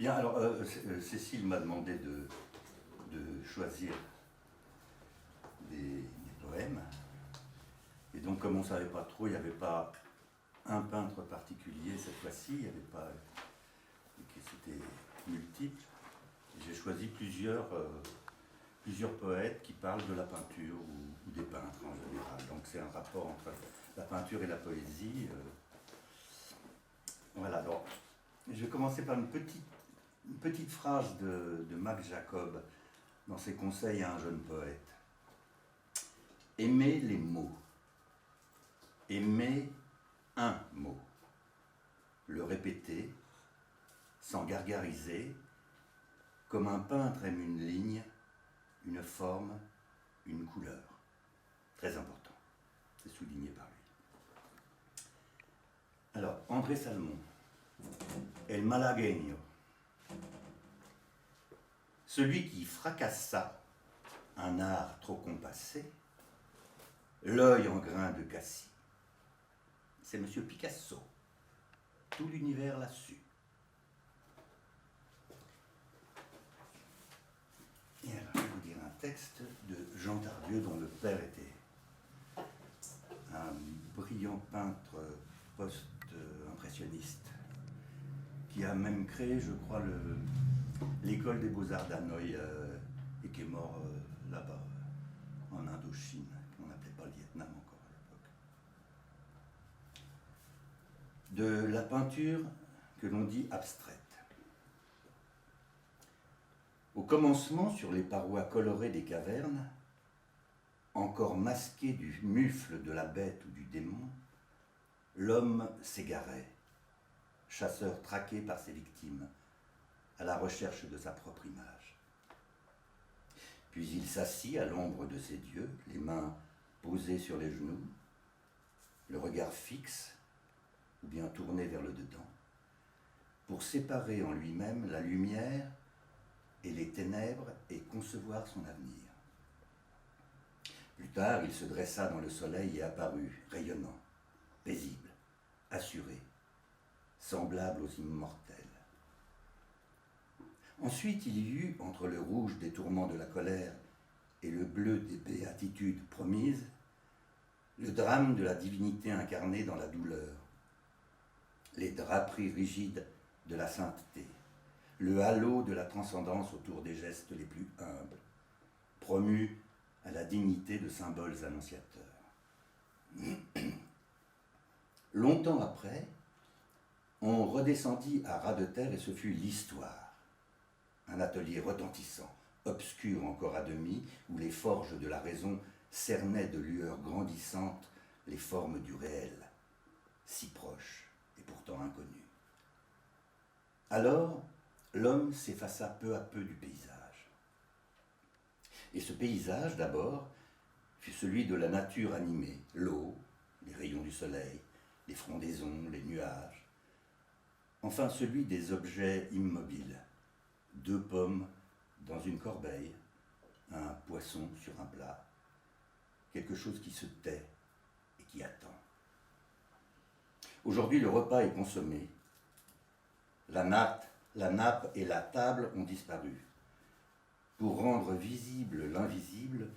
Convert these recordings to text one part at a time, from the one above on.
Bien, alors, Cécile m'a demandé de choisir des poèmes. Et donc, comme on ne savait pas trop, il n'y avait pas un peintre particulier cette fois-ci, il n'y avait pas. C'était multiple. J'ai choisi plusieurs poètes qui parlent de la peinture ou des peintres en général. Donc, c'est un rapport entre la peinture et la poésie. Voilà, alors, je vais commencer par une petite phrase de Max Jacob dans ses conseils à un jeune poète. Aimez les mots. Aimez un mot. Le répéter, sans gargariser, comme un peintre aime une ligne, une forme, une couleur. Très important. C'est souligné par lui. Alors, André Salmon. El malagueño. Celui qui fracassa un art trop compassé, l'œil en grain de cassis. C'est M. Picasso. Tout l'univers l'a su. Et alors, je vais vous dire un texte de Jean Tardieu, dont le père était un brillant peintre post-impressionniste, qui a même créé, je crois, l'école des beaux-arts d'Hanoï, et qui est mort là-bas, en Indochine, qu'on n'appelait pas le Vietnam encore à l'époque. De la peinture que l'on dit abstraite. Au commencement, sur les parois colorées des cavernes, encore masqué du mufle de la bête ou du démon, l'homme s'égarait, chasseur traqué par ses victimes, à la recherche de sa propre image. Puis il s'assit à l'ombre de ses dieux, les mains posées sur les genoux, le regard fixe, ou bien tourné vers le dedans, pour séparer en lui-même la lumière et les ténèbres et concevoir son avenir. Plus tard, il se dressa dans le soleil et apparut, rayonnant, paisible, assuré, semblable aux immortels. Ensuite, il y eut, entre le rouge des tourments de la colère et le bleu des béatitudes promises, le drame de la divinité incarnée dans la douleur, les draperies rigides de la sainteté, le halo de la transcendance autour des gestes les plus humbles, promus à la dignité de symboles annonciateurs. Longtemps après, on redescendit à ras de terre et ce fut l'histoire, un atelier retentissant, obscur encore à demi, où les forges de la raison cernaient de lueurs grandissantes les formes du réel, si proches et pourtant inconnues. Alors, l'homme s'effaça peu à peu du paysage. Et ce paysage, d'abord, fut celui de la nature animée, l'eau, les rayons du soleil, les frondaisons, les nuages. Enfin, celui des objets immobiles, 2 pommes dans une corbeille, un poisson sur un plat, quelque chose qui se tait et qui attend. Aujourd'hui, le repas est consommé. La nappe et la table ont disparu. Pour rendre visible l'invisible,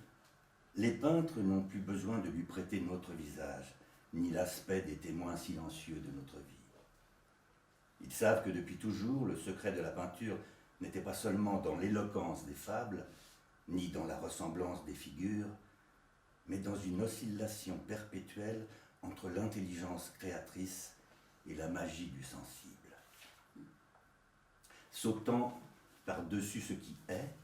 les peintres n'ont plus besoin de lui prêter notre visage, ni l'aspect des témoins silencieux de notre vie. Ils savent que depuis toujours, le secret de la peinture n'était pas seulement dans l'éloquence des fables, ni dans la ressemblance des figures, mais dans une oscillation perpétuelle entre l'intelligence créatrice et la magie du sensible. Sautant par-dessus ce qui est,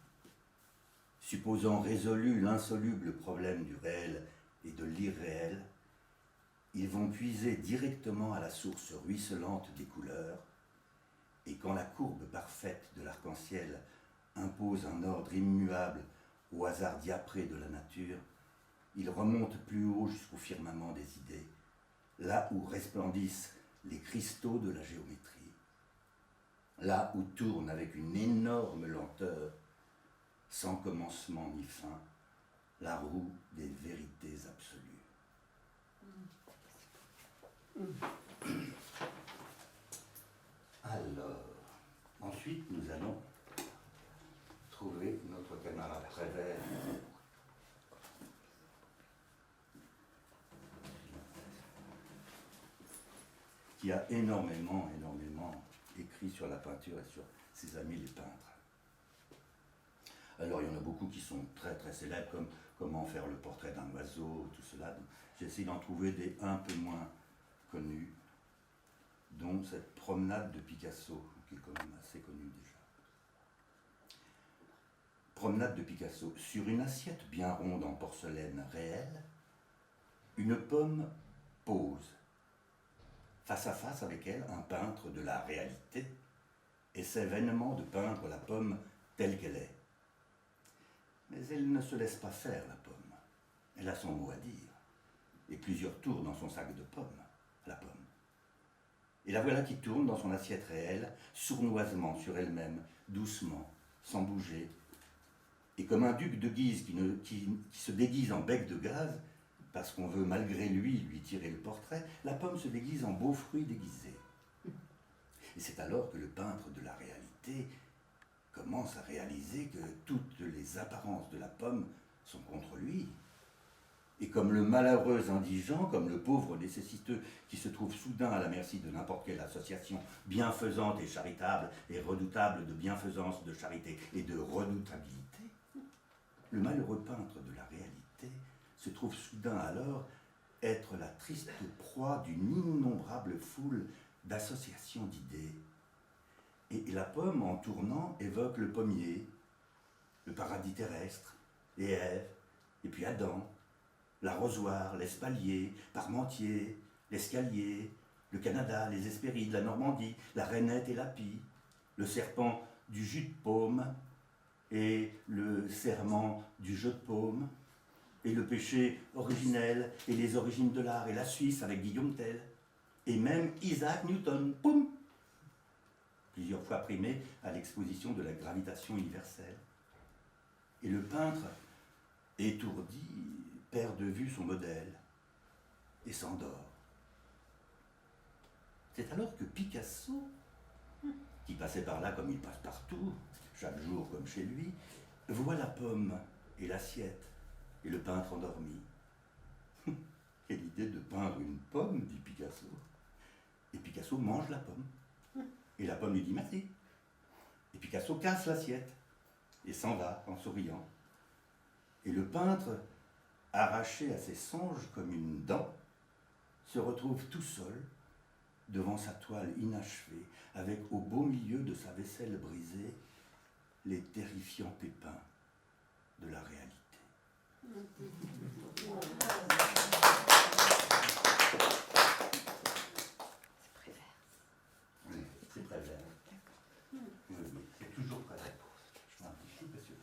supposant résolu l'insoluble problème du réel et de l'irréel, ils vont puiser directement à la source ruisselante des couleurs, et quand la courbe parfaite de l'arc-en-ciel impose un ordre immuable au hasard diapré de la nature, ils remontent plus haut jusqu'au firmament des idées, là où resplendissent les cristaux de la géométrie, là où tourne avec une énorme lenteur, sans commencement ni fin, la roue des vérités absolues. Alors, ensuite, ensuite, nous allons trouver notre camarade Prévert. Qui a énormément écrit sur la peinture et sur ses amis les peintres. Alors il y en a beaucoup qui sont très très célèbres, comme Comment faire le portrait d'un oiseau, tout cela. J'essaie d'en trouver des un peu moins connus, dont cette promenade de Picasso, qui est quand même assez connue déjà. Promenade de Picasso. Sur une assiette bien ronde en porcelaine réelle, une pomme pose. Face à face avec elle, un peintre de la réalité essaie vainement de peindre la pomme telle qu'elle est. Mais elle ne se laisse pas faire, la pomme. Elle a son mot à dire, et plusieurs tours dans son sac de pommes, la pomme. Et la voilà qui tourne dans son assiette réelle, sournoisement sur elle-même, doucement, sans bouger. Et comme un duc de Guise qui se déguise en bec de gaz, parce qu'on veut malgré lui tirer le portrait, la pomme se déguise en beau fruit déguisé. Et c'est alors que le peintre de la réalité commence à réaliser que toutes les apparences de la pomme sont contre lui. Et comme le malheureux indigent, comme le pauvre nécessiteux qui se trouve soudain à la merci de n'importe quelle association bienfaisante et charitable et redoutable de bienfaisance, de charité et de redoutabilité, le malheureux peintre de la réalité se trouve soudain alors être la triste proie d'une innombrable foule d'associations d'idées. Et la pomme, en tournant, évoque le pommier, le paradis terrestre, et Ève, et puis Adam, l'arrosoir, l'espalier, Parmentier, l'escalier, le Canada, les Hespérides, la Normandie, la rainette et la pie, le serpent du jus de paume, et le serment du jeu de paume, et le péché originel, et les origines de l'art, et la Suisse avec Guillaume Tell, et même Isaac Newton, poum, plusieurs fois primé à l'exposition de la gravitation universelle. Et le peintre, étourdi, perd de vue son modèle et s'endort. C'est alors que Picasso, qui passait par là comme il passe partout, chaque jour comme chez lui, voit la pomme et l'assiette et le peintre endormi. Quelle idée de peindre une pomme, dit Picasso. Et Picasso mange la pomme. Et la pomme lui dit merci. Et Picasso casse l'assiette et s'en va en souriant. Et le peintre, arraché à ses songes comme une dent, se retrouve tout seul devant sa toile inachevée, avec au beau milieu de sa vaisselle brisée les terrifiants pépins de la réalité. Oui, c'est Prévert. Oui, c'est toujours Prévert. Je m'en fiche, monsieur.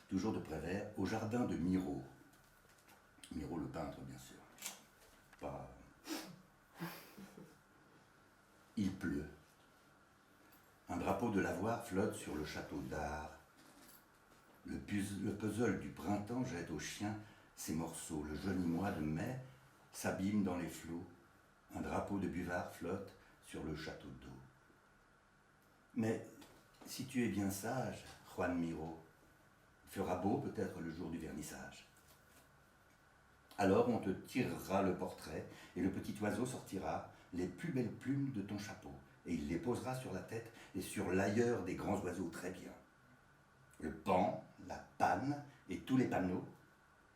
Toujours de Prévert, au jardin de Miro. Miro le peintre, bien sûr. Pas... Il pleut. Un drapeau de lavoir flotte sur le château d'Ars. Le puzzle du printemps jette aux chiens ses morceaux. Le joli mois de mai s'abîme dans les flots. Un drapeau de buvard flotte sur le château d'eau. Mais si tu es bien sage, Juan Miro, il fera beau peut-être le jour du vernissage. Alors on te tirera le portrait et le petit oiseau sortira les plus belles plumes de ton chapeau et il les posera sur la tête et sur l'ailleurs des grands oiseaux très bien. Le paon, la panne et tous les panneaux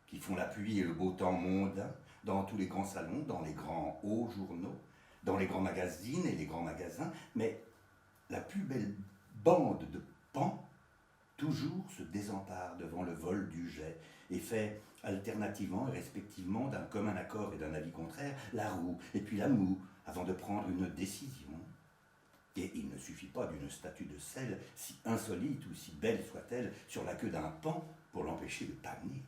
qui font la pluie et le beau temps mondain dans tous les grands salons, dans les grands hauts journaux, dans les grands magazines et les grands magasins, mais la plus belle bande de pans toujours se désempare devant le vol du jet et fait alternativement et respectivement d'un commun accord et d'un avis contraire la roue et puis la moue avant de prendre une décision. Et il ne suffit pas d'une statue de sel, si insolite ou si belle soit-elle, sur la queue d'un paon pour l'empêcher de panner.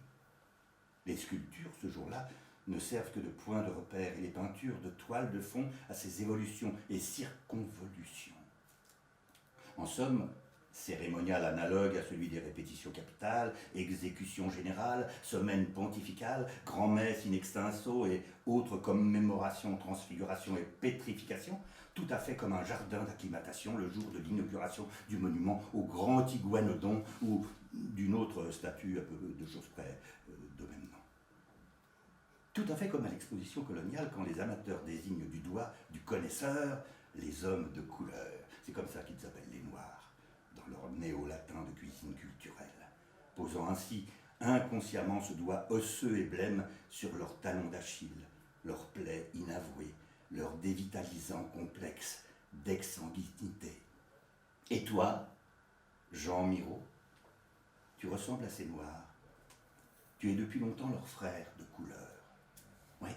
Les sculptures, ce jour-là, ne servent que de point de repère et les peintures de toile de fond à ces évolutions et circonvolutions. En somme, Cérémonial analogue à celui des répétitions capitales, exécution générale, semaine pontificale, grand-messe in extenso et autres commémorations, transfiguration et pétrification, tout à fait comme un jardin d'acclimatation le jour de l'inauguration du monument au grand iguanodon ou d'une autre statue à peu de choses près de même nom. Tout à fait comme à l'exposition coloniale quand les amateurs désignent du doigt du connaisseur les hommes de couleur. C'est comme ça qu'ils s'appellent les Noirs, dans leur néo-latin de cuisine culturelle, posant ainsi inconsciemment ce doigt osseux et blême sur leurs talons d'Achille, leurs plaies inavouées, leur dévitalisant complexe d'exsanguinité. Et toi, Jean Miro, tu ressembles à ces Noirs. Tu es depuis longtemps leur frère de couleur. Oui.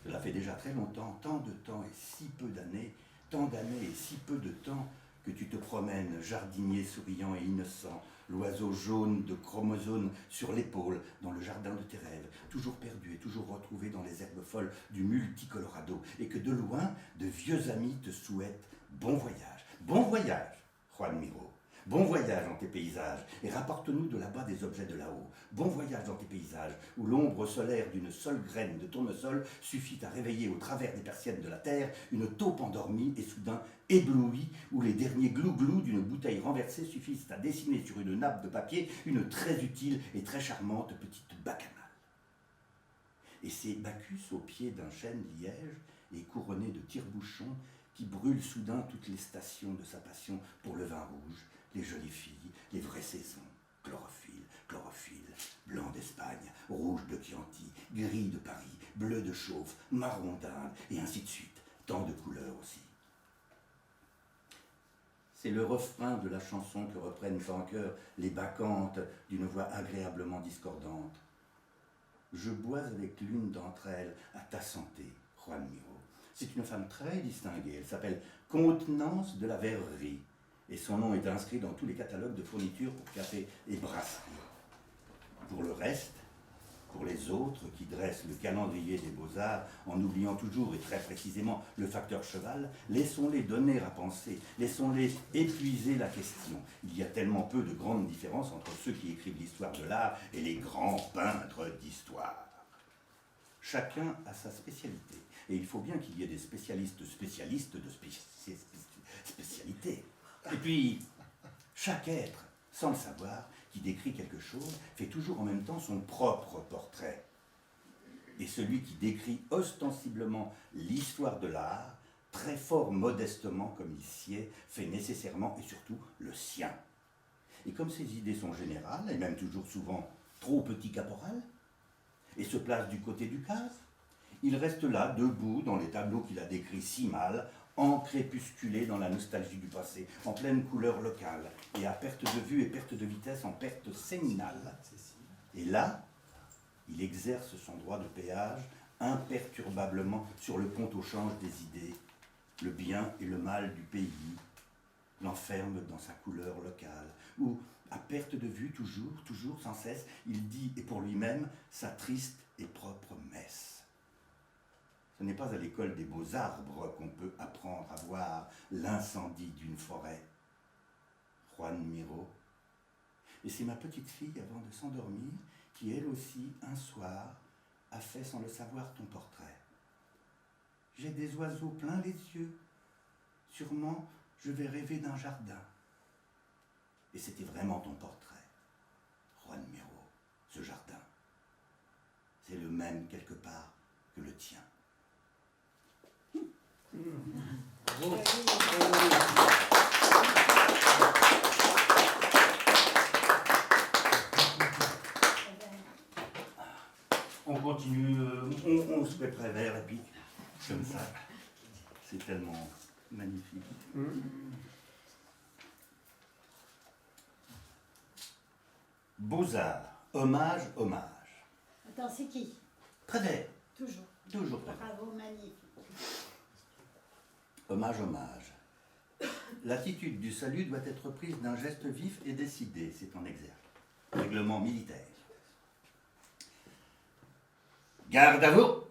Cela fait déjà très longtemps, tant de temps et si peu d'années, tant d'années et si peu de temps que tu te promènes, jardinier souriant et innocent, l'oiseau jaune de chromosomes sur l'épaule, dans le jardin de tes rêves, toujours perdu et toujours retrouvé dans les herbes folles du multicolorado, et que de loin, de vieux amis te souhaitent bon voyage, Juan Miro. Bon voyage dans tes paysages, et rapporte-nous de là-bas des objets de là-haut. Bon voyage dans tes paysages, où l'ombre solaire d'une seule graine de tournesol suffit à réveiller au travers des persiennes de la terre une taupe endormie et soudain éblouie, où les derniers glou-glou d'une bouteille renversée suffisent à dessiner sur une nappe de papier une très utile et très charmante petite bacchanale. Et c'est Bacchus au pied d'un chêne liège et couronné de tire-bouchons qui brûle soudain toutes les stations de sa passion pour le vin rouge, les jolies filles, les vraies saisons, chlorophylle, blanc d'Espagne, rouge de Chianti, gris de Paris, bleu de chauffe, marron d'Inde, et ainsi de suite, tant de couleurs aussi. C'est le refrain de la chanson que reprennent sans cœur les bacchantes d'une voix agréablement discordante. Je bois avec l'une d'entre elles à ta santé, Juan Miro. C'est une femme très distinguée, elle s'appelle Contenance de la Verrerie, et son nom est inscrit dans tous les catalogues de fournitures pour café et brasserie. Pour le reste, pour les autres qui dressent le calendrier des beaux-arts en oubliant toujours et très précisément le facteur cheval, laissons-les donner à penser, laissons-les épuiser la question. Il y a tellement peu de grandes différences entre ceux qui écrivent l'histoire de l'art et les grands peintres d'histoire. Chacun a sa spécialité, et il faut bien qu'il y ait des spécialistes de spécialités. Et puis, chaque être, sans le savoir, qui décrit quelque chose, fait toujours en même temps son propre portrait. Et celui qui décrit ostensiblement l'histoire de l'art, très fort modestement comme il sied, fait nécessairement et surtout le sien. Et comme ses idées sont générales, et même toujours souvent trop petit caporal, et se place du côté du cave, il reste là, debout, dans les tableaux qu'il a décrits si mal, encrépusculé dans la nostalgie du passé, en pleine couleur locale, et à perte de vue et perte de vitesse, en perte séminale. Et là, il exerce son droit de péage imperturbablement sur le compte au change des idées, le bien et le mal du pays, l'enferme dans sa couleur locale, où, à perte de vue, toujours, sans cesse, il dit, et pour lui-même, sa triste et propre messe. Ce n'est pas à l'école des beaux-arbres qu'on peut apprendre à voir l'incendie d'une forêt. Juan Miro. Et c'est ma petite fille, avant de s'endormir, qui elle aussi, un soir, a fait sans le savoir ton portrait. J'ai des oiseaux plein les yeux. Sûrement, je vais rêver d'un jardin. Et c'était vraiment ton portrait, Juan Miro, ce jardin. C'est le même quelque part que le tien. On continue, on se fait prévert et puis comme ça, c'est tellement magnifique. Beaux-Arts, hommage. Attends, c'est qui? Prévert. Toujours Prévert. Bravo, magnifique. Hommage. L'attitude du salut doit être prise d'un geste vif et décidé, c'est en exergue. Règlement militaire. Garde à vous.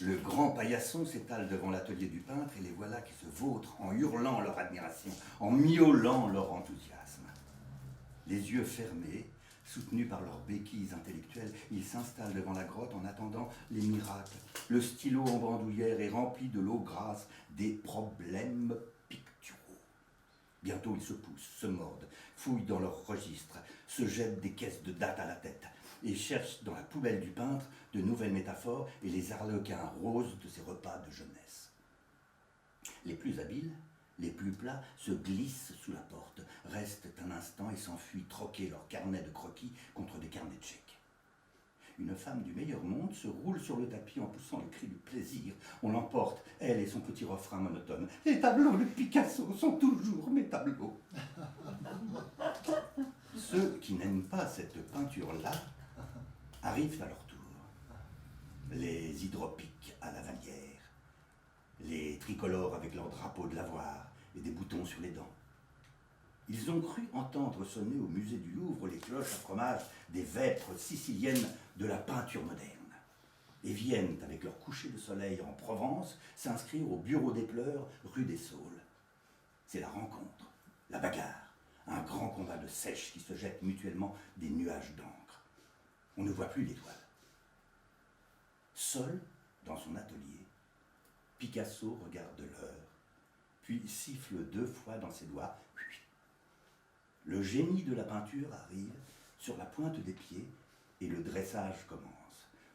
Le grand paillasson s'étale devant l'atelier du peintre et les voilà qui se vautrent en hurlant leur admiration, en miaulant leur enthousiasme. Les yeux fermés, soutenus par leurs béquilles intellectuelles, ils s'installent devant la grotte en attendant les miracles. Le stylo en bandoulière est rempli de l'eau grasse des problèmes picturaux. Bientôt ils se poussent, se mordent, fouillent dans leurs registres, se jettent des caisses de dates à la tête et cherchent dans la poubelle du peintre de nouvelles métaphores et les arlequins roses de ses repas de jeunesse. Les plus habiles, les plus plats, se glissent sous la porte, restent un instant et s'enfuient troquer leurs carnets de croquis contre des carnets de chèques. Une femme du meilleur monde se roule sur le tapis en poussant le cri du plaisir. On l'emporte, elle et son petit refrain monotone. Les tableaux de Picasso sont toujours mes tableaux. Ceux qui n'aiment pas cette peinture-là arrivent à leur tour. Les hydropiques à la Vallière, les tricolores avec leur drapeau de lavoir et des boutons sur les dents. Ils ont cru entendre sonner au musée du Louvre les cloches à fromage des vêpres siciliennes de la peinture moderne et viennent, avec leur coucher de soleil en Provence, s'inscrire au bureau des pleurs rue des Saules. C'est la rencontre, la bagarre, un grand combat de sèche qui se jettent mutuellement des nuages d'encre. On ne voit plus l'étoile. Seul, dans son atelier, Picasso regarde l'heure, puis siffle 2 fois dans ses doigts. Le génie de la peinture arrive sur la pointe des pieds et le dressage commence.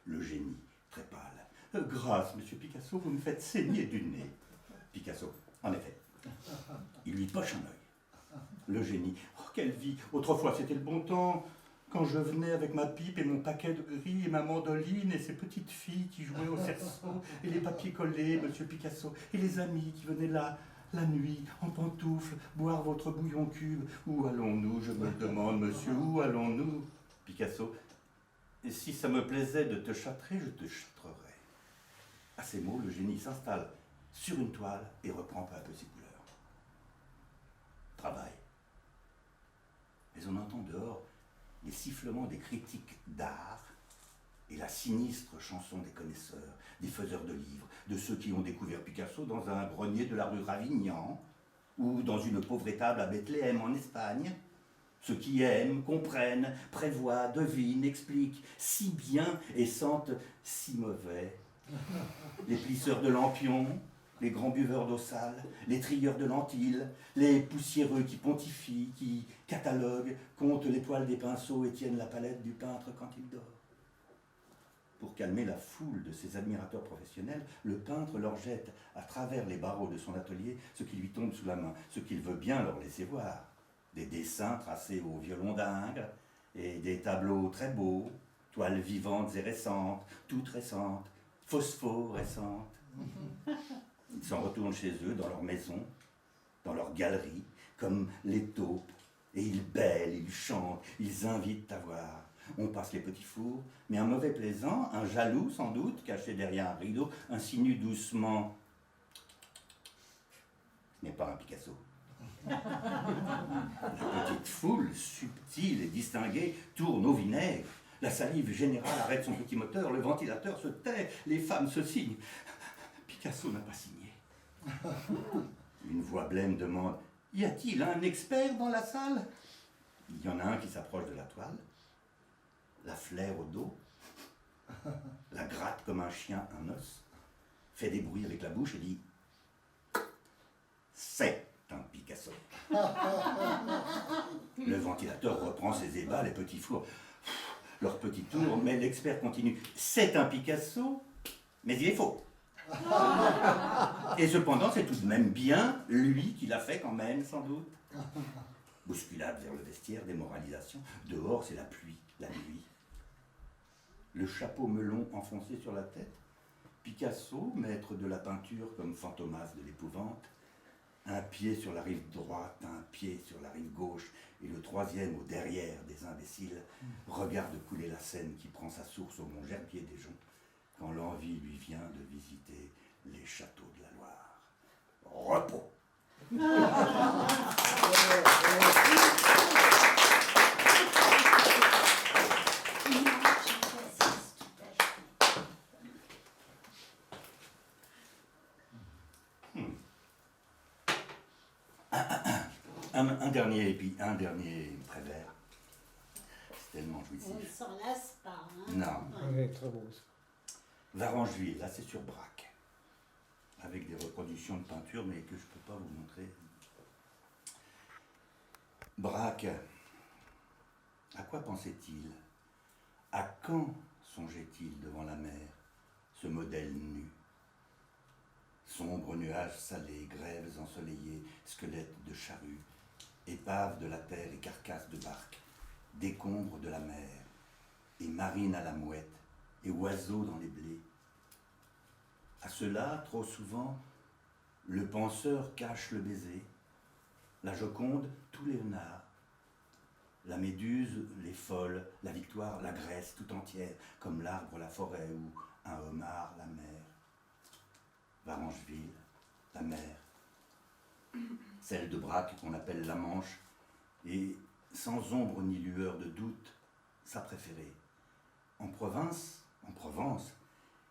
Le génie, très pâle. Grâce, monsieur Picasso, vous me faites saigner du nez. Picasso, en effet. Il lui poche un œil. Le génie, oh, quelle vie! Autrefois, c'était le bon temps. Quand je venais avec ma pipe et mon paquet de riz et ma mandoline et ces petites filles qui jouaient au cerceau et les papiers collés, monsieur Picasso, et les amis qui venaient là, la nuit, en pantoufles, boire votre bouillon cube. Où allons-nous, je me demande, monsieur, où allons-nous? Picasso, et si ça me plaisait de te châtrer, je te châtrerais. À ces mots, le génie s'installe sur une toile et reprend peu à peu ses couleurs. Travail. Mais on entend dehors les sifflements des critiques d'art et la sinistre chanson des connaisseurs, des faiseurs de livres, de ceux qui ont découvert Picasso dans un grenier de la rue Ravignan ou dans une pauvre étable à Bethléem en Espagne. Ceux qui aiment, comprennent, prévoient, devinent, expliquent si bien et sentent si mauvais. Les plisseurs de lampions, les grands buveurs d'eau sale, les trieurs de lentilles, les poussiéreux qui pontifient, qui cataloguent, comptent les poils des pinceaux et tiennent la palette du peintre quand il dort. Pour calmer la foule de ses admirateurs professionnels, le peintre leur jette à travers les barreaux de son atelier ce qui lui tombe sous la main, ce qu'il veut bien leur laisser voir. Des dessins tracés au violon d'Ingres et des tableaux très beaux, toiles vivantes et récentes, toutes récentes, phosphorescentes. Ils s'en retournent chez eux, dans leur maison, dans leur galerie, comme les taupes, et ils bêlent, ils chantent, ils invitent à voir. On passe les petits fours, mais un mauvais plaisant, un jaloux sans doute, caché derrière un rideau, insinue doucement « Ce n'est pas un Picasso ». La petite foule, subtile et distinguée, tourne au vinaigre. La salive générale arrête son petit moteur, le ventilateur se tait, les femmes se signent. Picasso n'a pas signé. Une voix blême demande « Y a-t-il un expert dans la salle ?» Il y en a un qui s'approche de la toile, la flaire au dos, la gratte comme un chien un os, fait des bruits avec la bouche et dit « C'est un Picasso ». Le ventilateur reprend ses ébats, les petits fours, leur petit tour, mais l'expert continue « C'est un Picasso, mais il est faux ». Et cependant, c'est tout de même bien lui qui l'a fait quand même, sans doute. Bousculade vers le vestiaire, démoralisation. Dehors, c'est la pluie, la nuit. Le chapeau melon enfoncé sur la tête. Picasso, maître de la peinture comme Fantomas de l'épouvante. Un pied sur la rive droite, un pied sur la rive gauche, et le troisième au derrière des imbéciles, regarde couler la Seine qui prend sa source au mont Gerbier des Joncs, quand l'envie lui vient de visiter les châteaux de la Loire. Repos. Un dernier prévert. C'est tellement jouissif. On ne s'en lasse pas. Hein. Non. Oui, très beau. Varangeville, là c'est sur Braque. Avec des reproductions de peinture, mais que je ne peux pas vous montrer. Braque, à quoi pensait-il? À quand songeait-il devant la mer, ce modèle nu? Sombres nuages salés, grèves ensoleillées, squelettes de charrues, épaves de la terre et carcasses de barques, décombres de la mer, et marines à la mouette, et oiseaux dans les blés. À cela, trop souvent, le penseur cache le baiser, la Joconde, tous les renards, la Méduse, les folles, la Victoire, la Grèce tout entière, comme l'arbre, la forêt, ou un homard, la mer. Varangeville, la mer, celle de Braque qu'on appelle la Manche, et sans ombre ni lueur de doute, sa préférée. En Provence,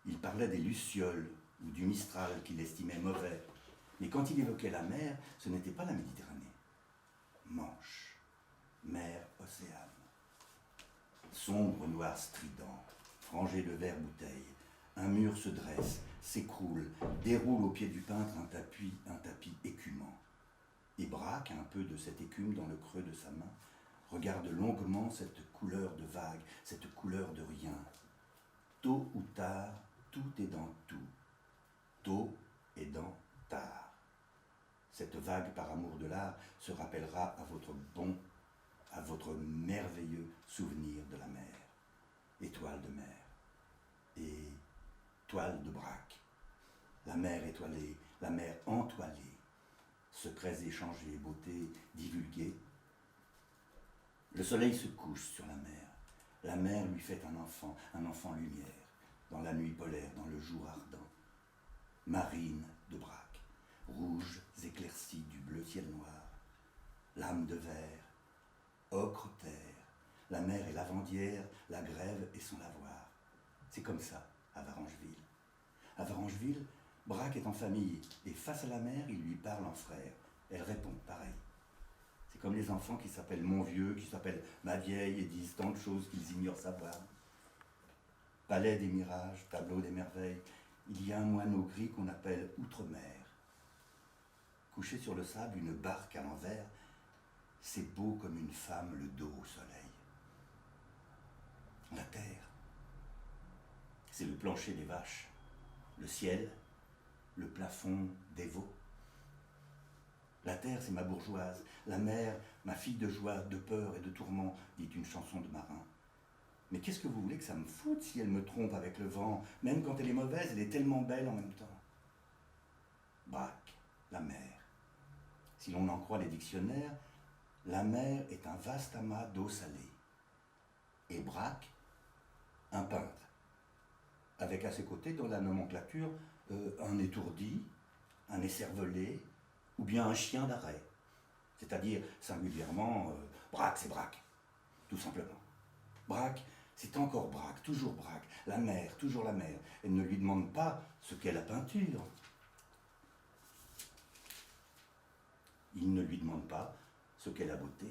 il parlait des Lucioles ou du Mistral qu'il estimait mauvais, mais quand il évoquait la mer, ce n'était pas la Méditerranée. Manche, mer, océane. Sombre, noir, strident, frangé de verre bouteille, un mur se dresse, s'écroule, déroule au pied du peintre un tapis écumant. Et Braque, un peu de cette écume dans le creux de sa main, regarde longuement cette couleur de vague, cette couleur de rien. Tôt ou tard, tout est dans tout. Tôt est dans tard. Cette vague par amour de l'art se rappellera à votre merveilleux souvenir de la mer. Étoile de mer et toile de Braque. La mer étoilée, la mer entoilée, secrets échangés, beauté divulguée. Le soleil se couche sur la mer. La mer lui fait un enfant lumière, dans la nuit polaire, dans le jour ardent. Marine de Braque, rouges éclaircies du bleu ciel noir, lame de verre, ocre terre, la mer est lavandière, la grève est son lavoir. C'est comme ça à Varangeville. À Varangeville, Braque est en famille, et face à la mer, il lui parle en frère. Elle répond pareil. C'est comme les enfants qui s'appellent mon vieux, qui s'appellent ma vieille, et disent tant de choses qu'ils ignorent savoir. Palais des mirages, tableau des merveilles, il y a un moineau gris qu'on appelle Outre-mer. Couché sur le sable, une barque à l'envers, c'est beau comme une femme le dos au soleil. La terre, c'est le plancher des vaches, le ciel, le plafond des veaux. La terre, c'est ma bourgeoise, la mer, ma fille de joie, de peur et de tourment, dit une chanson de marin. Mais qu'est-ce que vous voulez que ça me foute si elle me trompe avec le vent? Même quand elle est mauvaise, elle est tellement belle en même temps. Braque, la mer. Si l'on en croit les dictionnaires, la mer est un vaste amas d'eau salée. Et Braque, un peintre. Avec à ses côtés, dans la nomenclature, un étourdi, un écervelé, ou bien un chien d'arrêt. C'est-à-dire, singulièrement, Braque, c'est Braque, tout simplement. Braque, c'est encore Braque, toujours Braque. La mer, toujours la mer. Elle ne lui demande pas ce qu'est la peinture. Il ne lui demande pas ce qu'est la beauté.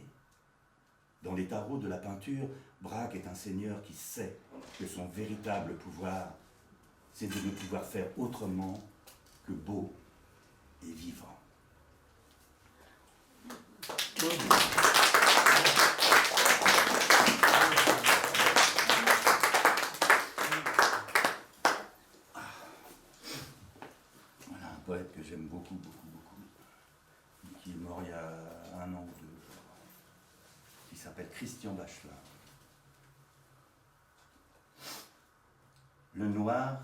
Dans les tarots de la peinture, Braque est un seigneur qui sait que son véritable pouvoir, c'est de ne pouvoir faire autrement que beau et vivant. Voilà un poète que j'aime beaucoup, qui est mort il y a 1 an ou 2, qui s'appelle Christian Bachelard. Le noir,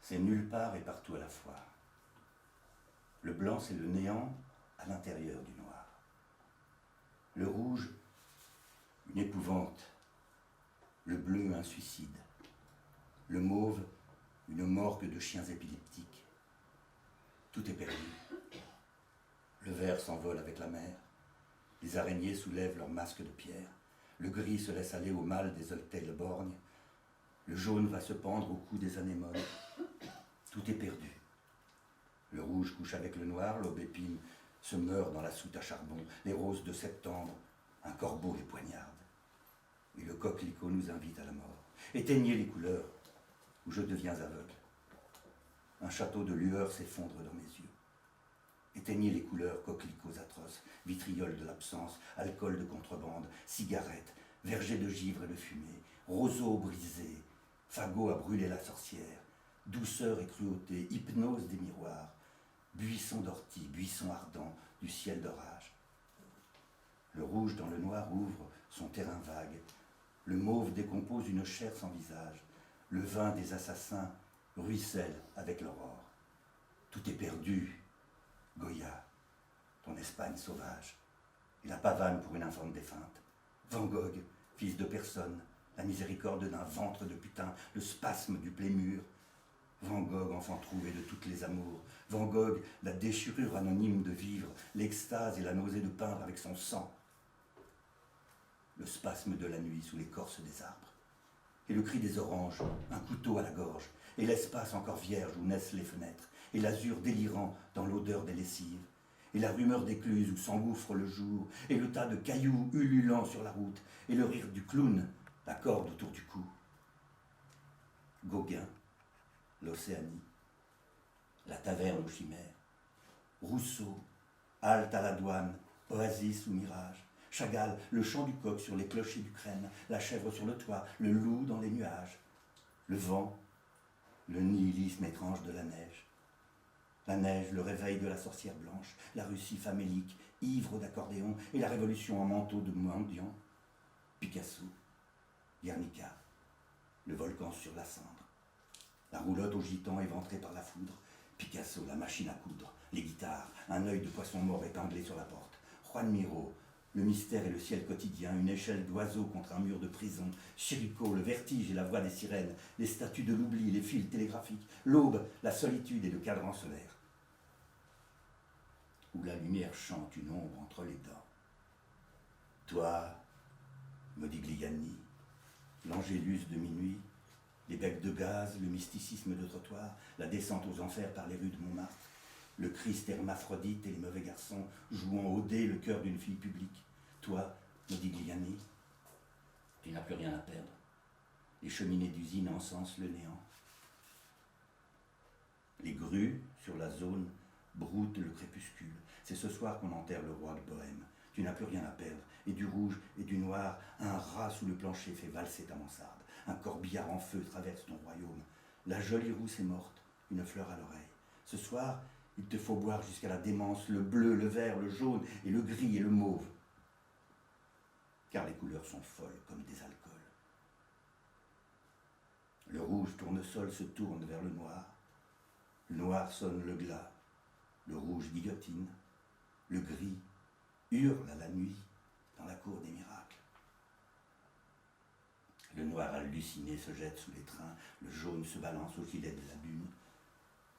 c'est nulle part et partout à la fois. Le blanc, c'est le néant à l'intérieur du noir. Le rouge, une épouvante. Le bleu, un suicide. Le mauve, une morgue de chiens épileptiques. Tout est perdu. Le vert s'envole avec la mer. Les araignées soulèvent leurs masques de pierre. Le gris se laisse aller au mal des autels borgnes. Le jaune va se pendre au cou des anémones. Tout est perdu. Le rouge couche avec le noir, l'aubépine se meurent dans la soute à charbon, les roses de septembre, un corbeau les poignarde. Et le coquelicot nous invite à la mort. Éteignez les couleurs, ou je deviens aveugle. Un château de lueur s'effondre dans mes yeux. Éteignez les couleurs, coquelicots atroces, vitrioles de l'absence, alcool de contrebande, cigarettes, vergers de givre et de fumée, roseaux brisés, fagots à brûler la sorcière, douceur et cruauté, hypnose des miroirs, buissons d'ortie, buissons ardents du ciel d'orage. Le rouge dans le noir ouvre son terrain vague, le mauve décompose une chair sans visage, le vin des assassins ruisselle avec l'aurore. Tout est perdu, Goya, ton Espagne sauvage, et la pavane pour une infâme défunte. Van Gogh, fils de personne, la miséricorde d'un ventre de putain, le spasme du plémur. Van Gogh, enfant trouvé de toutes les amours. Van Gogh, la déchirure anonyme de vivre, l'extase et la nausée de peindre avec son sang. Le spasme de la nuit sous l'écorce des arbres. Et le cri des oranges, un couteau à la gorge, et l'espace encore vierge où naissent les fenêtres, et l'azur délirant dans l'odeur des lessives, et la rumeur d'écluse où s'engouffre le jour, et le tas de cailloux ululant sur la route, et le rire du clown, la corde autour du cou. Gauguin, l'Océanie, la taverne aux chimères, Rousseau, halte à la douane, oasis ou mirage, Chagall, le chant du coq sur les clochers d'Ukraine, la chèvre sur le toit, le loup dans les nuages, le vent, le nihilisme étrange de la neige, le réveil de la sorcière blanche, la Russie famélique, ivre d'accordéon, et la révolution en manteau de mendiant, Picasso, Guernica, le volcan sur la cendre, la roulotte aux gitans éventrée par la foudre, Picasso, la machine à coudre, les guitares, un œil de poisson mort épinglé sur la porte, Juan Miro, le mystère et le ciel quotidien, une échelle d'oiseau contre un mur de prison, Chirico, le vertige et la voix des sirènes, les statues de l'oubli, les fils télégraphiques, l'aube, la solitude et le cadran solaire, où la lumière chante une ombre entre les dents. Toi, Modigliani, l'angélus de minuit, les becs de gaz, le mysticisme de trottoir, la descente aux enfers par les rues de Montmartre, le Christ hermaphrodite et les mauvais garçons jouant au dé le cœur d'une fille publique. Toi, Modigliani, tu n'as plus rien à perdre. Les cheminées d'usine encensent le néant. Les grues, sur la zone, broutent le crépuscule. C'est ce soir qu'on enterre le roi de Bohême. Tu n'as plus rien à perdre. Et du rouge et du noir, un rat sous le plancher fait valser ta mansarde. Un corbillard en feu traverse ton royaume. La jolie rousse est morte, une fleur à l'oreille. Ce soir, il te faut boire jusqu'à la démence le bleu, le vert, le jaune et le gris et le mauve. Car les couleurs sont folles comme des alcools. Le rouge tournesol se tourne vers le noir sonne le glas, le rouge guillotine, le gris hurle à la nuit dans la cour des miracles. Le noir halluciné se jette sous les trains, le jaune se balance au gilet de la dune,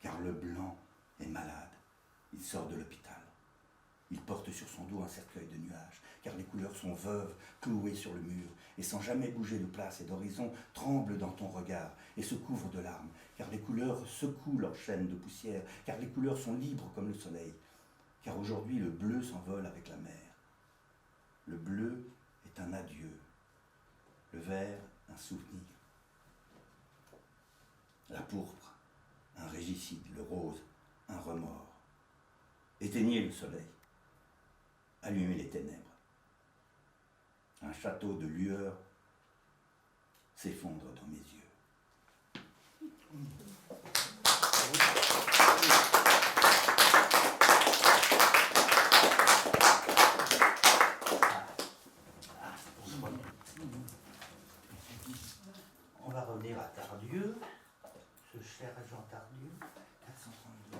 car le blanc est malade, il sort de l'hôpital. Il porte sur son dos un cercueil de nuages, car les couleurs sont veuves, clouées sur le mur, et sans jamais bouger de place et d'horizon, tremblent dans ton regard et se couvrent de larmes, car les couleurs secouent leurs chaînes de poussière, car les couleurs sont libres comme le soleil, car aujourd'hui le bleu s'envole avec la mer. Le bleu est un adieu, le vert un souvenir. La pourpre, un régicide, le rose, un remords. Éteignez le soleil, allumez les ténèbres. Un château de lueur s'effondre dans mes yeux. On va revenir à Tardieu, ce cher Jean Tardieu, 432.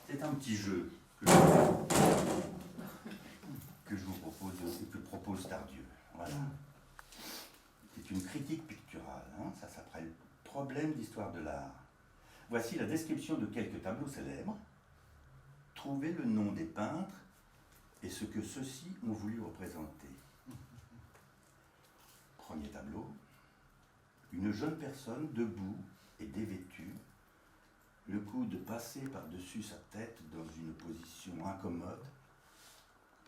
C'est un petit jeu que je vous propose, que propose Tardieu. c'est une critique picturale, hein, ça s'appelle Problème d'histoire de l'art. Voici la description de quelques tableaux célèbres. Trouvez le nom des peintres et ce que ceux-ci ont voulu représenter. Premier tableau, une jeune personne debout et dévêtue, le coude passé par-dessus sa tête dans une position incommode,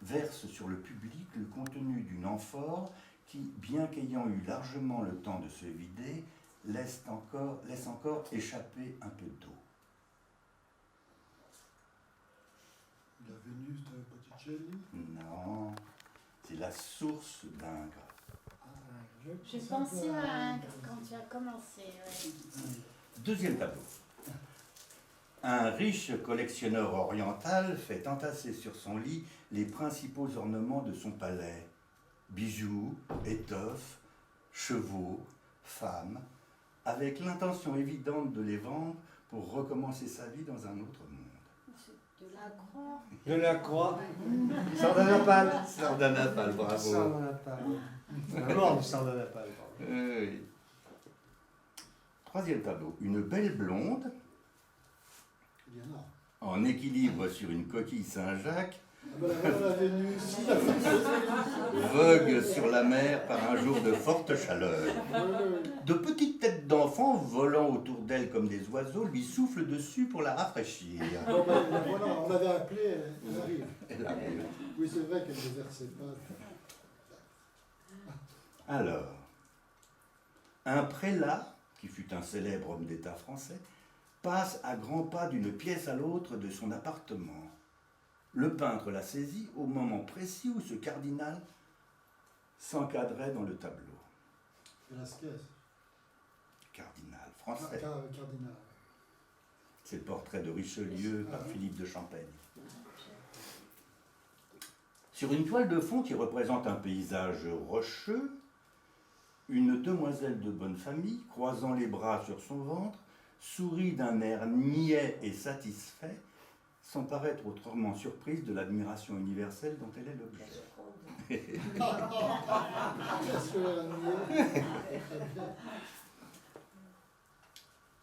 verse sur le public le contenu d'une amphore qui, bien qu'ayant eu largement le temps de se vider, laisse encore échapper un peu d'eau. La Vénus de Botticelli. Non, c'est la source d'Ingres. J'ai pensé à Ingres quand tu as commencé. Ouais. Deuxième tableau. Un riche collectionneur oriental fait entasser sur son lit les principaux ornements de son palais. Bijoux, étoffes, chevaux, femmes, avec l'intention évidente de les vendre pour recommencer sa vie dans un autre monde. De la croix. De la croix. Sardanapale. Sardanapale, bravo. Sardanapale. La mort de Sardanapale. Oui. Troisième tableau. Une belle blonde, Il y en a. en équilibre sur une coquille Saint-Jacques, Ah ben, la Vénus. vogue sur la mer par un jour de forte chaleur. De petites têtes d'enfants volant autour d'elle comme des oiseaux lui soufflent dessus pour la rafraîchir. Bon, ben, voilà, on l'avait appelée, elle arrive. Elle arrive. Oui, c'est vrai qu'elle ne versait pas. Alors, un prélat, qui fut un célèbre homme d'État français, passe à grands pas d'une pièce à l'autre de son appartement. Le peintre la saisit au moment précis où ce cardinal s'encadrait dans le tableau. Velasquez. Cardinal français. Cardinal. C'est le portrait de Richelieu par Philippe de Champaigne. Sur une toile de fond qui représente un paysage rocheux, une demoiselle de bonne famille, croisant les bras sur son ventre, sourit d'un air niais et satisfait, sans paraître autrement surprise de l'admiration universelle dont elle est l'objet. Est-ce qu'elle a nié?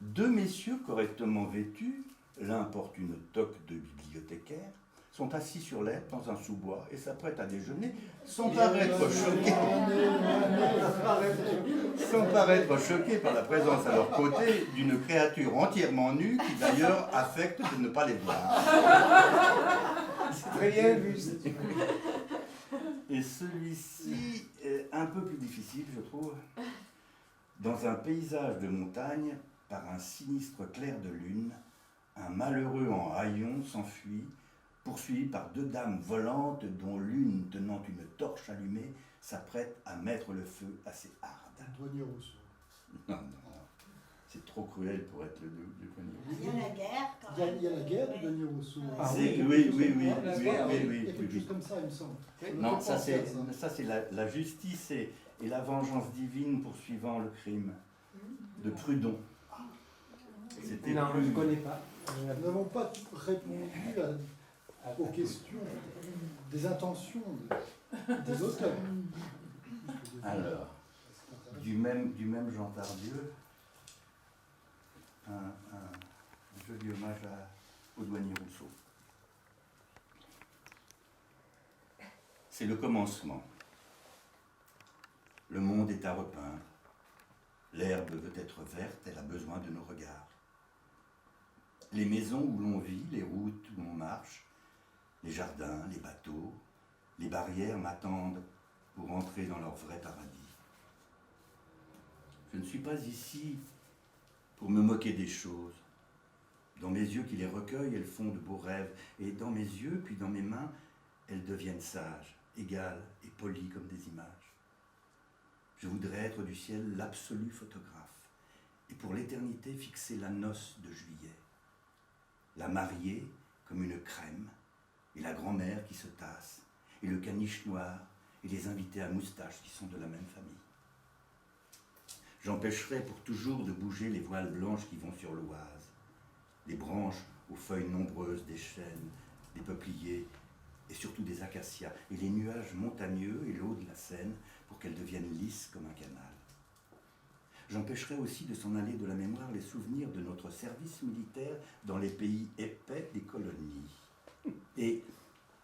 Deux messieurs correctement vêtus, l'un porte une toque de bibliothécaire, sont assis sur l'herbe dans un sous-bois et s'apprêtent à déjeuner sans paraître choqués par la présence à leur côté d'une créature entièrement nue qui d'ailleurs affecte de ne pas les voir. C'est très bien vu. Et celui-ci est un peu plus difficile, je trouve. Dans un paysage de montagne, par un sinistre clair de lune, un malheureux en haillons s'enfuit, poursuivi par deux dames volantes dont l'une, tenant une torche allumée, s'apprête à mettre le feu à ses hardes. Douanier Rousseau. Non, non, c'est trop cruel pour être le Douanier Il y a la guerre quand Il y a, même. il y a la guerre du Ouais. Douanier Rousseau. Ah C'est- oui, oui, quelque oui, chose oui, comme ça. oui, Il y a oui, oui, quelque oui. chose comme ça, il me semble. Non, Je ça pense c'est, à ça. ça, c'est la justice et la vengeance divine poursuivant le crime de Prudhon. C'était Non, je plus... ne connais pas. Nous n'avons pas répondu aux questions des intentions des auteurs. Alors, du même Jean Tardieu, un joli hommage au Douanier Rousseau. C'est le commencement. Le monde est à repeindre. L'herbe veut être verte, elle a besoin de nos regards. Les maisons où l'on vit, les routes où l'on marche, les jardins, les bateaux, les barrières m'attendent pour entrer dans leur vrai paradis. Je ne suis pas ici pour me moquer des choses. Dans mes yeux qui les recueillent, elles font de beaux rêves. Et dans mes yeux, puis dans mes mains, elles deviennent sages, égales et polies comme des images. Je voudrais être du ciel l'absolu photographe, et pour l'éternité fixer la noce de juillet. La mariée comme une crème, et la grand-mère qui se tasse, et le caniche noir, et les invités à moustache qui sont de la même famille. J'empêcherai pour toujours de bouger les voiles blanches qui vont sur l'Oise, les branches aux feuilles nombreuses des chênes, des peupliers, et surtout des acacias, et les nuages montagneux et l'eau de la Seine, pour qu'elles deviennent lisses comme un canal. J'empêcherai aussi de s'en aller de la mémoire les souvenirs de notre service militaire dans les pays épais des colonies. Et,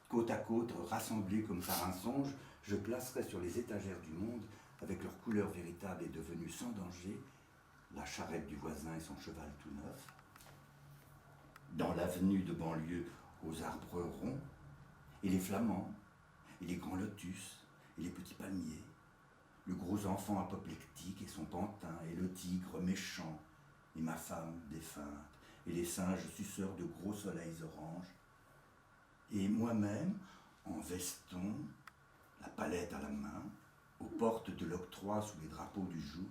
côte à côte, rassemblés comme par un songe, je placerai sur les étagères du monde, avec leur couleur véritable et devenue sans danger, la charrette du voisin et son cheval tout neuf, dans l'avenue de banlieue aux arbres ronds, et les flamands, et les grands lotus, et les petits palmiers, le gros enfant apoplectique et son pantin, et le tigre méchant, et ma femme défunte, et les singes suceurs de gros soleils oranges, et moi-même, en veston, la palette à la main, aux portes de l'octroi sous les drapeaux du joug,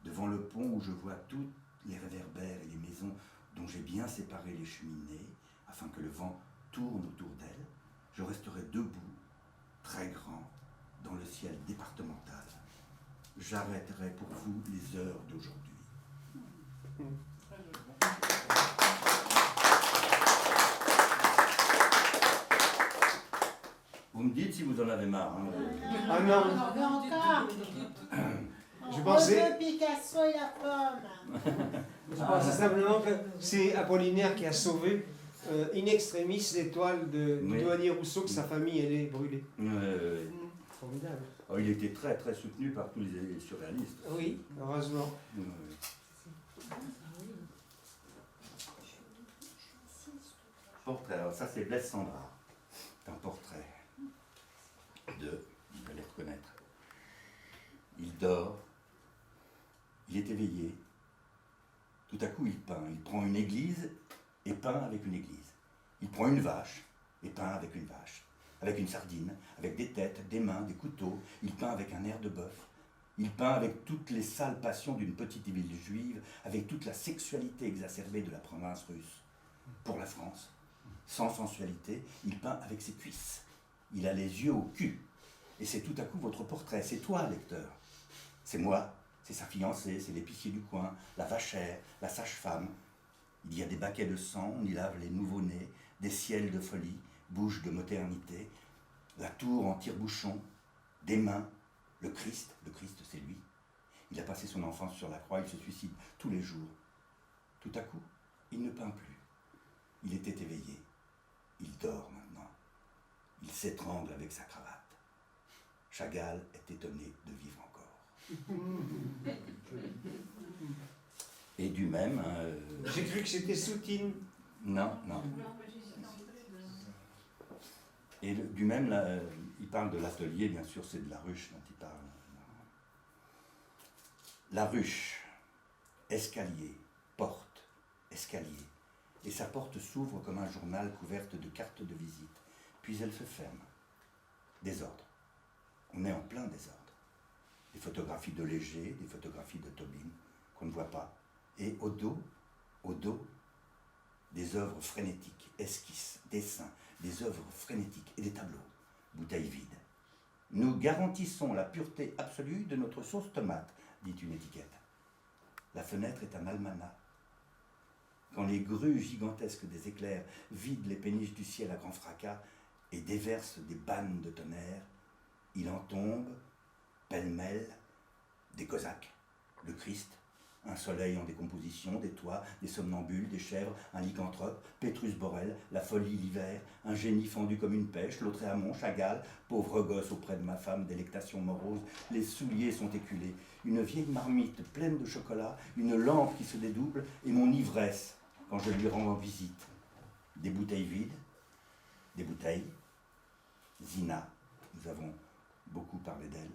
devant le pont où je vois tous les réverbères et les maisons dont j'ai bien séparé les cheminées, afin que le vent tourne autour d'elles, je resterai debout, très grand, dans le ciel départemental. J'arrêterai pour vous les heures d'aujourd'hui. Vous me dites si vous en avez marre. Hein. Ah non, Mais encore. Je pensais- Rose, Picasso et la pomme. je pensais simplement que c'est Apollinaire qui a sauvé in extremis l'étoile du Oui. douanier Rousseau, que sa famille elle est brûlée. Formidable. Oh, il était très très soutenu par tous les surréalistes. Oui, heureusement. Portrait, alors ça c'est Blaise Cendrars. C'est un portrait de, vous allez reconnaître. Il dort, il est éveillé, tout à coup il peint. Il prend une église et peint avec une église. Il prend une vache et peint avec une vache. Avec une sardine, avec des têtes, des mains, des couteaux. Il peint avec un air de bœuf. Il peint avec toutes les sales passions d'une petite ville juive, avec toute la sexualité exacerbée de la province russe. Pour la France, sans sensualité, il peint avec ses cuisses. Il a les yeux au cul. Et c'est tout à coup votre portrait. C'est toi, lecteur. C'est moi, c'est sa fiancée, c'est l'épicier du coin, la vachère, la sage-femme. Il y a des baquets de sang, on y lave les nouveau-nés, des ciels de folie, bouches de modernité, la tour en tire-bouchon, des mains, le Christ c'est lui. Il a passé son enfance sur la croix, il se suicide tous les jours. Tout à coup, il ne peint plus. Il était éveillé. Il dort maintenant. Il s'étrangle avec sa cravate. Chagall est étonné de vivre encore. Et du même... J'ai cru que c'était Soutine. Non. Et du même, là, il parle de l'atelier, bien sûr, c'est de la ruche dont il parle. La ruche, escalier, porte, escalier. Et sa porte s'ouvre comme un journal couverte de cartes de visite. Puis elle se ferme. Désordre. On est en plein désordre. Des photographies de Léger, des photographies de Tobin, qu'on ne voit pas. Et au dos, des œuvres frénétiques, esquisses, dessins, des œuvres frénétiques et des tableaux, bouteilles vides. Nous garantissons la pureté absolue de notre sauce tomate, dit une étiquette. La fenêtre est un almanach. Quand les grues gigantesques des éclairs vident les péniches du ciel à grand fracas et déversent des bannes de tonnerre, il en tombe, pêle-mêle, des cosaques, le Christ, un soleil en décomposition, des toits, des somnambules, des chèvres, un lycanthrope, Pétrus Borel, la folie l'hiver, un génie fendu comme une pêche, Lautréamont, Chagall, pauvre gosse auprès de ma femme, délectation morose, les souliers sont éculés, une vieille marmite pleine de chocolat, une lampe qui se dédouble, et mon ivresse quand je lui rends visite. Des bouteilles vides, des bouteilles, Zina, nous avons beaucoup parlé d'elle,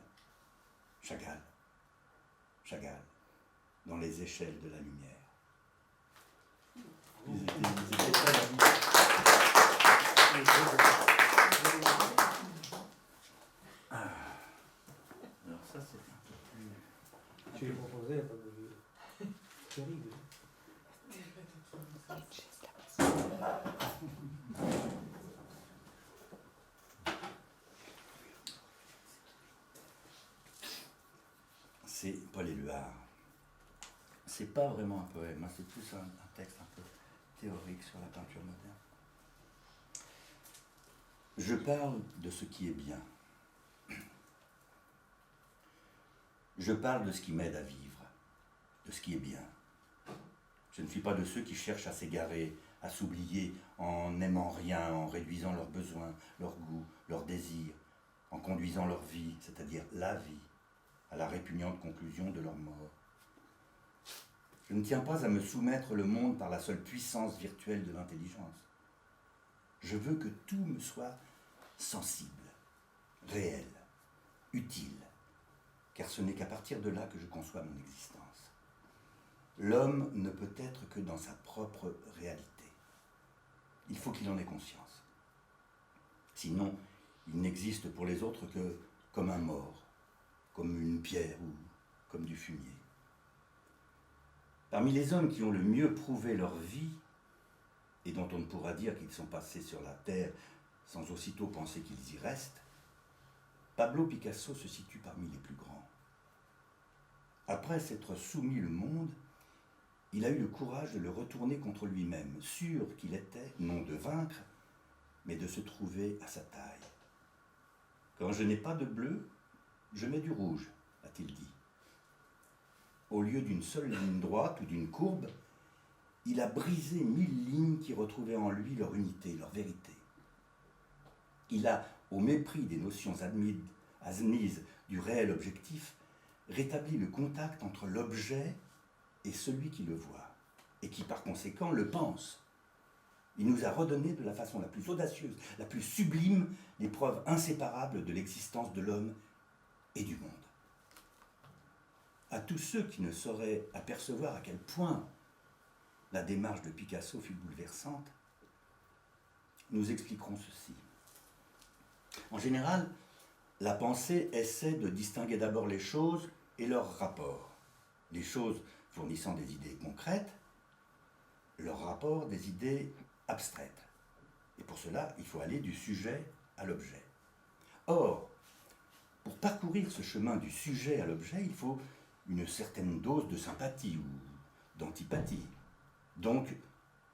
Chagall, dans les échelles de la lumière. Ils étaient très alors ça c'est un peu plus... Tu l'ai proposé, il n'y a pas de... Terrible. C'est Paul Éluard. C'est pas vraiment un poème, c'est plus un texte un peu théorique sur la peinture moderne. Je parle de ce qui est bien. Je parle de ce qui m'aide à vivre. de ce qui est bien. Je ne suis pas de ceux qui cherchent à s'égarer, à s'oublier en n'aimant rien, en réduisant leurs besoins, leurs goûts, leurs désirs, en conduisant leur vie, c'est-à-dire la vie, à la répugnante conclusion de leur mort. Je ne tiens pas à me soumettre le monde par la seule puissance virtuelle de l'intelligence. Je veux que tout me soit sensible, réel, utile, car ce n'est qu'à partir de là que je conçois mon existence. L'homme ne peut être que dans sa propre réalité. Il faut qu'il en ait conscience. Sinon, il n'existe pour les autres que comme un mort, comme une pierre ou comme du fumier. Parmi les hommes qui ont le mieux prouvé leur vie, et dont on ne pourra dire qu'ils sont passés sur la terre sans aussitôt penser qu'ils y restent, Pablo Picasso se situe parmi les plus grands. Après s'être soumis le monde, il a eu le courage de le retourner contre lui-même, sûr qu'il était, non de vaincre, mais de se trouver à sa taille. Quand je n'ai pas de bleu, je mets du rouge, a-t-il dit. Au lieu d'une seule ligne droite ou d'une courbe, il a brisé 1000 lignes qui retrouvaient en lui leur unité, leur vérité. Il a, au mépris des notions admises du réel objectif, rétabli le contact entre l'objet et celui qui le voit, et qui par conséquent le pense. Il nous a redonné de la façon la plus audacieuse, la plus sublime, les preuves inséparables de l'existence de l'homme et du monde. À tous ceux qui ne sauraient apercevoir à quel point la démarche de Picasso fut bouleversante, nous expliquerons ceci. En général, la pensée essaie de distinguer d'abord les choses et leurs rapports. Les choses fournissant des idées concrètes, leurs rapports des idées abstraites. Et pour cela, il faut aller du sujet à l'objet. Or, pour parcourir ce chemin du sujet à l'objet, il faut une certaine dose de sympathie ou d'antipathie, donc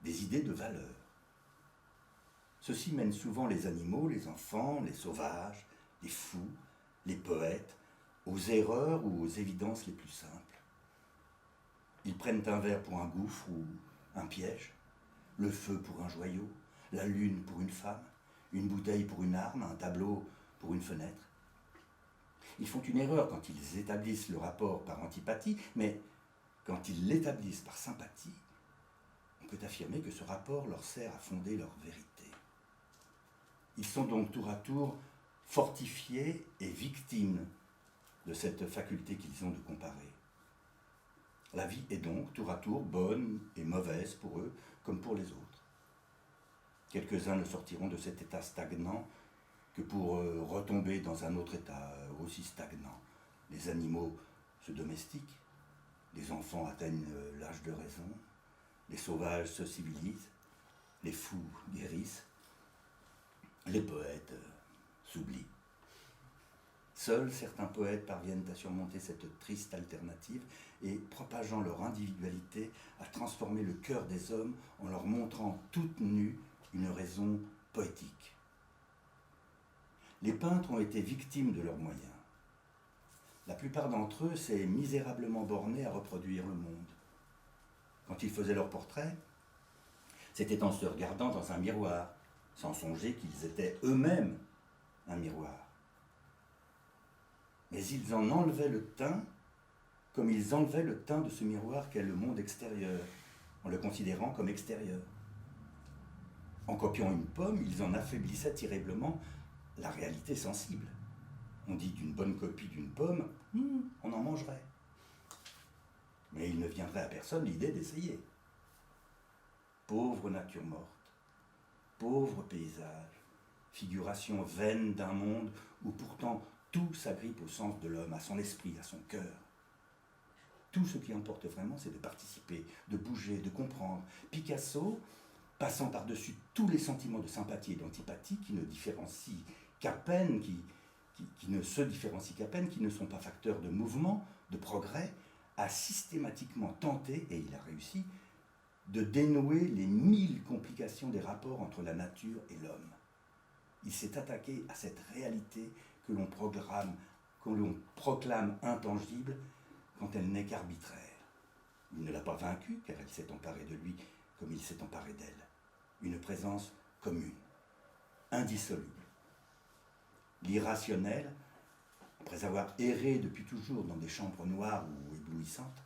des idées de valeur. Ceci mène souvent les animaux, les enfants, les sauvages, les fous, les poètes, aux erreurs ou aux évidences les plus simples. Ils prennent un verre pour un gouffre ou un piège, le feu pour un joyau, la lune pour une femme, une bouteille pour une arme, un tableau pour une fenêtre. Ils font une erreur quand ils établissent le rapport par antipathie, mais quand ils l'établissent par sympathie, on peut affirmer que ce rapport leur sert à fonder leur vérité. Ils sont donc tour à tour fortifiés et victimes de cette faculté qu'ils ont de comparer. La vie est donc tour à tour bonne et mauvaise pour eux comme pour les autres. Quelques-uns ne sortiront de cet état stagnant que pour retomber dans un autre état aussi stagnant. Les animaux se domestiquent, les enfants atteignent l'âge de raison, les sauvages se civilisent, les fous guérissent, les poètes s'oublient. Seuls certains poètes parviennent à surmonter cette triste alternative et, propageant leur individualité, à transformer le cœur des hommes en leur montrant toute nue une raison poétique. Les peintres ont été victimes de leurs moyens. La plupart d'entre eux s'est misérablement borné à reproduire le monde. Quand ils faisaient leurs portraits, c'était en se regardant dans un miroir, sans songer qu'ils étaient eux-mêmes un miroir. Mais ils en enlevaient le teint, comme ils enlevaient le teint de ce miroir qu'est le monde extérieur, en le considérant comme extérieur. En copiant une pomme, ils en affaiblissaient terriblement la réalité sensible. On dit d'une bonne copie d'une pomme, on en mangerait. Mais il ne viendrait à personne l'idée d'essayer. Pauvre nature morte, pauvre paysage, figuration vaine d'un monde où pourtant tout s'agrippe au sens de l'homme, à son esprit, à son cœur. Tout ce qui importe vraiment, c'est de participer, de bouger, de comprendre. Picasso, passant par-dessus tous les sentiments de sympathie et d'antipathie qui ne différencient qu'à peine, qui ne se différencient qu'à peine, qui ne sont pas facteurs de mouvement, de progrès, a systématiquement tenté, et il a réussi, de dénouer les 1000 complications des rapports entre la nature et l'homme. Il s'est attaqué à cette réalité que l'on proclame intangible quand elle n'est qu'arbitraire. Il ne l'a pas vaincue, car elle s'est emparée de lui comme il s'est emparé d'elle. Une présence commune, indissoluble. L'irrationnel, après avoir erré depuis toujours dans des chambres noires ou éblouissantes,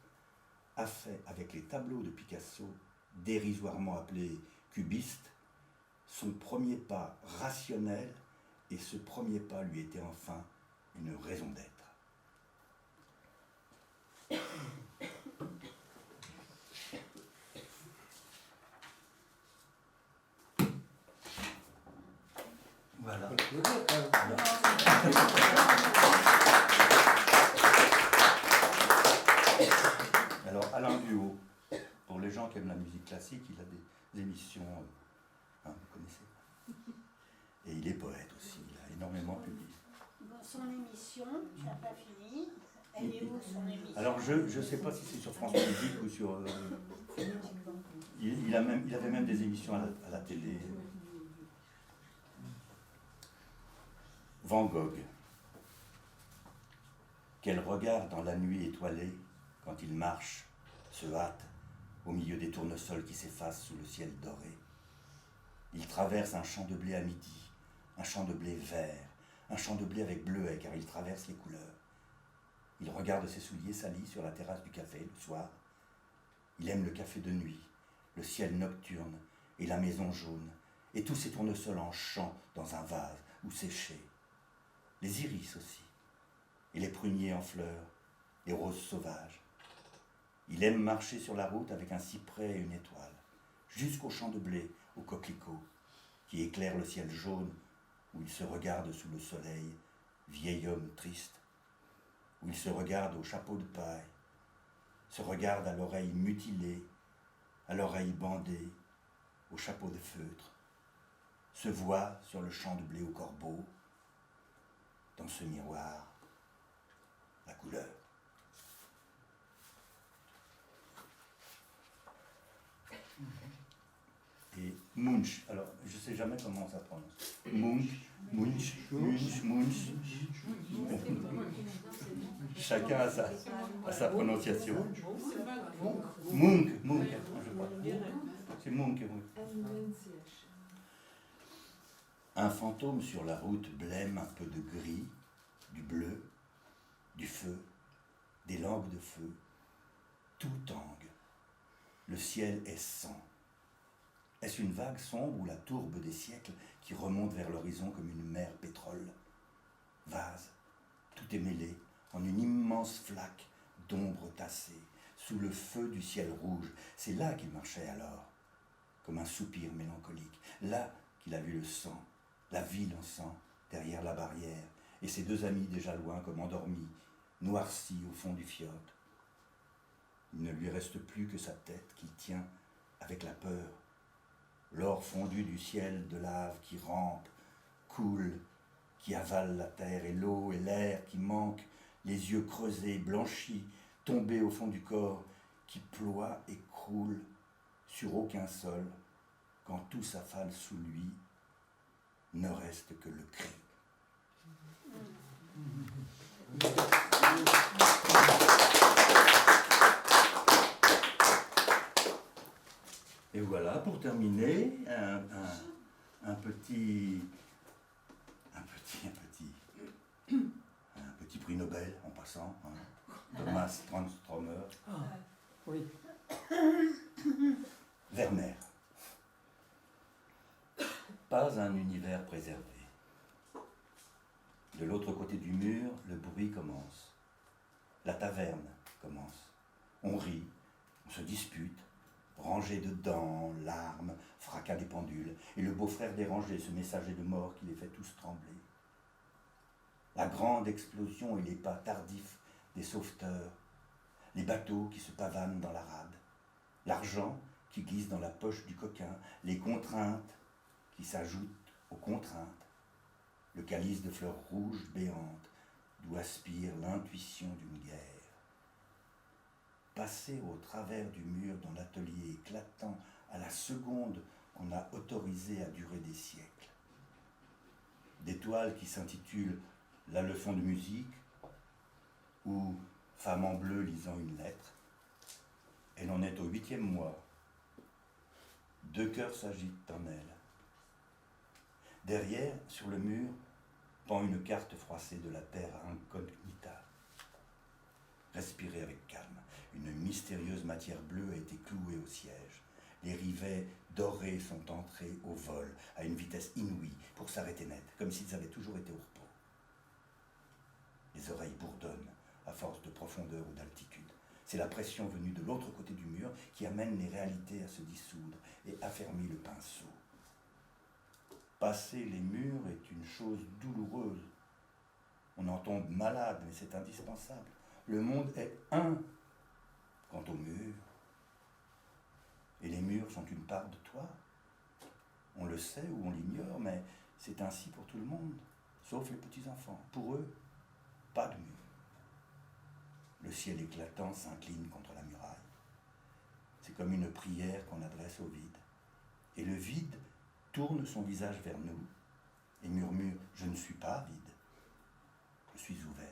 a fait avec les tableaux de Picasso, dérisoirement appelés cubistes, son premier pas rationnel, et ce premier pas lui était enfin une raison d'être. Voilà. Alors, Alain Duhaut, pour les gens qui aiment la musique classique, il a des émissions, vous connaissez. Et il est poète aussi, il a énormément publié. Bon, son émission, tu n'as pas fini. Elle est où son émission? Alors, je ne sais pas si c'est sur France Musique ou sur... il avait même des émissions à la télé. Van Gogh. Quel regard dans la nuit étoilée, quand il marche, se hâte, au milieu des tournesols qui s'effacent sous le ciel doré. Il traverse un champ de blé à midi, un champ de blé vert, un champ de blé avec bleuet, car il traverse les couleurs. Il regarde ses souliers salis sur la terrasse du café le soir. Il aime le café de nuit, le ciel nocturne et la maison jaune, et tous ces tournesols en champ dans un vase ou séchés. Les iris aussi, et les pruniers en fleurs, les roses sauvages. Il aime marcher sur la route avec un cyprès et une étoile, jusqu'au champ de blé, aux coquelicots, qui éclairent le ciel jaune, où il se regarde sous le soleil, vieil homme triste, où il se regarde au chapeau de paille, se regarde à l'oreille mutilée, à l'oreille bandée, au chapeau de feutre, se voit sur le champ de blé au corbeau, dans ce miroir, la couleur. Et Munch, alors je ne sais jamais comment ça prononce. Munch. Chacun a sa prononciation. Munch, je crois. C'est Munch. Un fantôme sur la route blême un peu de gris, du bleu, du feu, des lampes de feu. Tout tangue. Le ciel est sang. Est-ce une vague sombre ou la tourbe des siècles qui remonte vers l'horizon comme une mer pétrole? Vase, tout est mêlé en une immense flaque d'ombre tassée, sous le feu du ciel rouge. C'est là qu'il marchait alors, comme un soupir mélancolique. Là qu'il a vu le sang, la ville en sang, derrière la barrière, et ses deux amis déjà loin comme endormis, noircis au fond du fjord. Il ne lui reste plus que sa tête qu'il tient avec la peur. L'or fondu du ciel de lave qui rampe, coule, qui avale la terre et l'eau et l'air qui manquent, les yeux creusés, blanchis, tombés au fond du corps, qui ploie et croule sur aucun sol, quand tout s'affale sous lui, ne reste que le cri. Et voilà, pour terminer, un petit prix Nobel en passant, hein, Thomas Tranströmer. Oui. Werner. Pas un univers préservé. De l'autre côté du mur, le bruit commence. La taverne commence. On rit, on se dispute, rangés de dents, larmes, fracas des pendules, et le beau-frère dérangé, ce messager de mort qui les fait tous trembler. La grande explosion et les pas tardifs des sauveteurs, les bateaux qui se pavanent dans la rade, l'argent qui glisse dans la poche du coquin, les contraintes qui s'ajoutent aux contraintes, le calice de fleurs rouges béantes d'où aspire l'intuition d'une guerre. Passer au travers du mur dans l'atelier éclatant à la seconde qu'on a autorisé à durer des siècles. Des toiles qui s'intitulent « La leçon de musique » ou « Femme en bleu lisant une lettre ». Elle en est au 8e mois. 2 cœurs s'agitent en elle. Derrière, sur le mur, pend une carte froissée de la terre incognita. Respirez avec calme. Une mystérieuse matière bleue a été clouée au siège. Les rivets dorés sont entrés au vol à une vitesse inouïe pour s'arrêter net, comme s'ils avaient toujours été au repos. Les oreilles bourdonnent à force de profondeur ou d'altitude. C'est la pression venue de l'autre côté du mur qui amène les réalités à se dissoudre et affermit le pinceau. Passer les murs est une chose douloureuse. On en tombe malade, mais c'est indispensable. Le monde est un quant aux murs. Et les murs sont une part de toi. On le sait ou on l'ignore, mais c'est ainsi pour tout le monde, sauf les petits-enfants. Pour eux, pas de mur. Le ciel éclatant s'incline contre la muraille. C'est comme une prière qu'on adresse au vide. Et le vide tourne son visage vers nous et murmure « Je ne suis pas vide, je suis ouvert ».